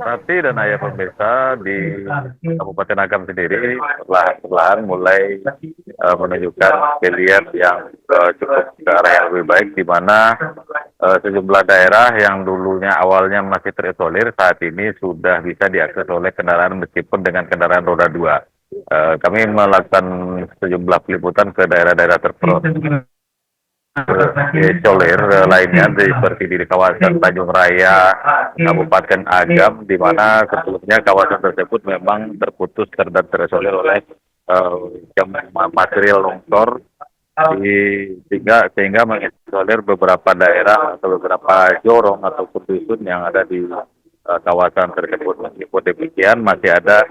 Rati dan ayah pemirsa di Kabupaten Agam sendiri perlahan-lahan mulai menunjukkan geliat yang cukup ke arah yang lebih baik, di mana sejumlah daerah yang dulunya awalnya masih terisolir saat ini sudah bisa diakses oleh kendaraan meskipun dengan kendaraan roda dua. Kami melakukan sejumlah peliputan ke daerah-daerah isolir lainnya seperti di kawasan Tanjung Raya, Kabupaten Agam, di mana sebelumnya kawasan tersebut memang terputus dan terisolir oleh material longsor, sehingga mengisolir beberapa daerah atau beberapa jorong ataupun dusun yang ada di kawasan tersebut. Meskipun demikian masih ada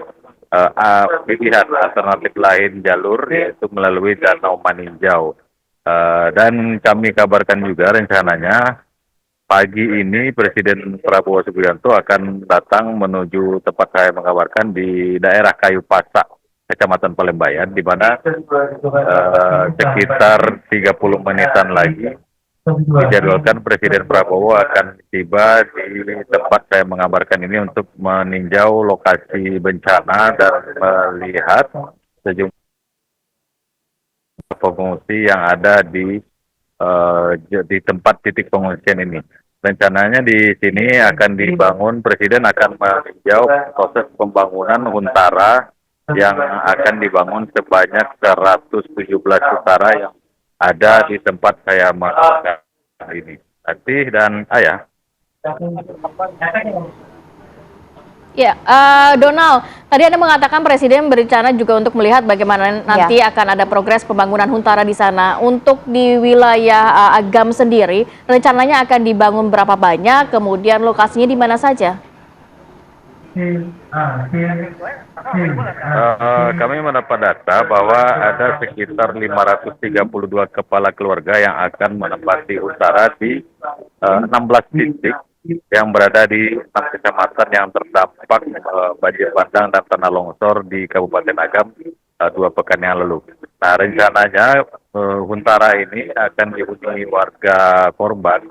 pilihan alternatif lain jalur, yaitu melalui Danau Maninjau. Dan kami kabarkan juga rencananya pagi ini Presiden Prabowo Subianto akan datang menuju tempat saya mengabarkan di daerah Kayu Pasak, Kecamatan Palembayan, di mana sekitar 30 menitan lagi dijadwalkan Presiden Prabowo akan tiba di tempat saya mengabarkan ini untuk meninjau lokasi bencana dan melihat sejumlah pengungsi yang ada di tempat titik pengungsian ini. Rencananya di sini akan dibangun, Presiden akan meninjau proses pembangunan huntara yang akan dibangun sebanyak 117 huntara yang ada di tempat saya melakukan ini. Nanti dan ayah. Ya, Donald, tadi Anda mengatakan Presiden berencana juga untuk melihat bagaimana nanti akan ada progres pembangunan huntara di sana. Untuk di wilayah Agam sendiri, rencananya akan dibangun berapa banyak, kemudian lokasinya di mana saja? Kami mendapat data bahwa ada sekitar 532 kepala keluarga yang akan menempati huntara di 16 titik yang berada di 6 kecamatan yang terdampak banjir bandang dan tanah longsor di Kabupaten Agam 2 pekan yang lalu. Nah, rencananya huntara ini akan dihuni warga korban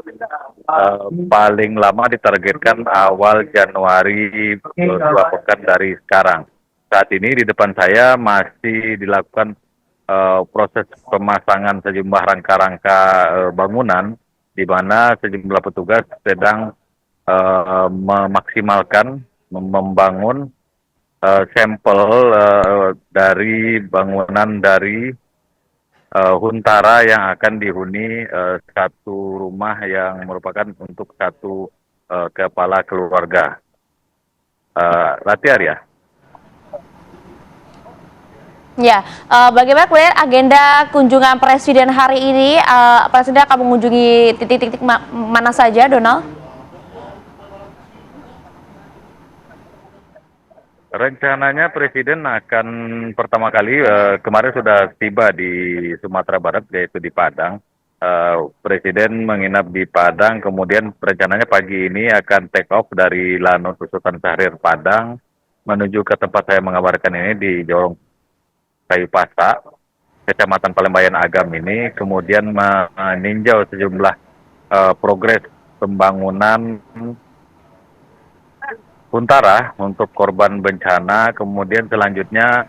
paling lama ditargetkan awal Januari 2 pekan dari sekarang. Saat ini di depan saya masih dilakukan proses pemasangan sejumlah rangka-rangka bangunan, di mana sejumlah petugas sedang memaksimalkan membangun sampel dari bangunan dari huntara yang akan dihuni satu rumah yang merupakan untuk satu kepala keluarga. Rati Arya. Ya, bagaimana kemudian agenda kunjungan Presiden hari ini? Presiden akan mengunjungi titik-titik mana saja, Donald? Rencananya Presiden akan pertama kali kemarin sudah tiba di Sumatera Barat, yaitu di Padang. Presiden menginap di Padang, kemudian rencananya pagi ini akan take off dari Lanut Sultan Syahrir Padang menuju ke tempat saya mengabarkan ini di Jorong Kayu Pasak, Kecamatan Palembayan Agam ini, kemudian meninjau sejumlah progres pembangunan huntara untuk korban bencana, kemudian selanjutnya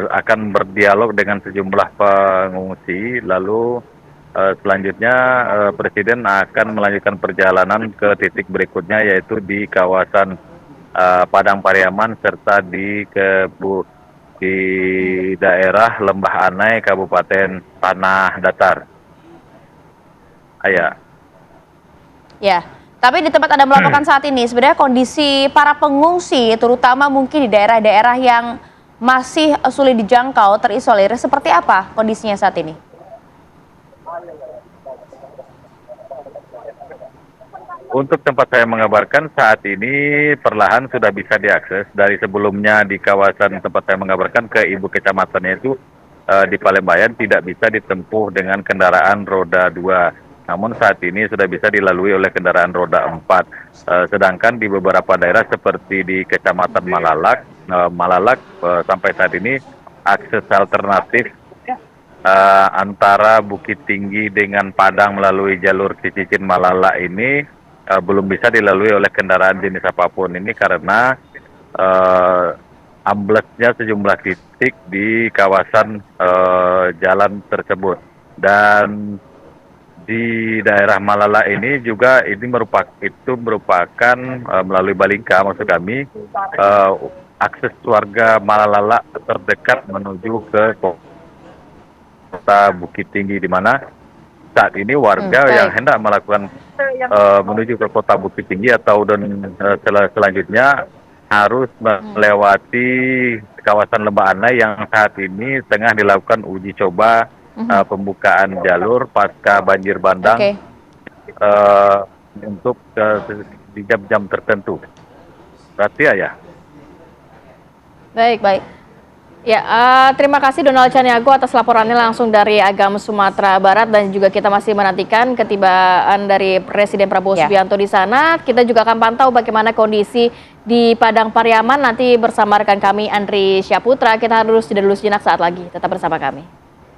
akan berdialog dengan sejumlah pengungsi, lalu selanjutnya Presiden akan melanjutkan perjalanan ke titik berikutnya, yaitu di kawasan Padang Pariaman serta di daerah Lembah Anai, Kabupaten Tanah Datar. Ayah. Ya, tapi di tempat Anda melaporkan saat ini, sebenarnya kondisi para pengungsi, terutama mungkin di daerah-daerah yang masih sulit dijangkau, terisolir, seperti apa kondisinya saat ini? Untuk tempat saya mengabarkan saat ini perlahan sudah bisa diakses. Dari sebelumnya di kawasan tempat saya mengabarkan ke ibu kecamatannya itu di Palembayan tidak bisa ditempuh dengan kendaraan roda 2. Namun saat ini sudah bisa dilalui oleh kendaraan roda 4. Sedangkan di beberapa daerah seperti di Kecamatan Malalak sampai saat ini akses alternatif antara Bukit Tinggi dengan Padang melalui jalur Cicicin Malala ini belum bisa dilalui oleh kendaraan jenis apapun ini karena amblesnya sejumlah titik di kawasan jalan tersebut. Dan di daerah Malala ini juga merupakan melalui Balingka maksud kami akses warga Malala terdekat menuju ke kota Bukit Tinggi, di mana saat ini warga yang hendak melakukan menuju ke kota Bukit Tinggi atau selanjutnya harus melewati kawasan Lembah Anai yang saat ini tengah dilakukan uji coba pembukaan jalur pasca banjir bandang untuk di jam-jam tertentu. Berarti ya. Baik, baik. Ya, terima kasih Donald Caniago atas laporannya langsung dari Agam, Sumatera Barat, dan juga kita masih menantikan ketibaan dari Presiden Prabowo Subianto di sana. Kita juga akan pantau bagaimana kondisi di Padang Pariaman nanti bersama rekan kami Andri Syaputra. Kita harus jeda dulu sejenak, saat lagi tetap bersama kami.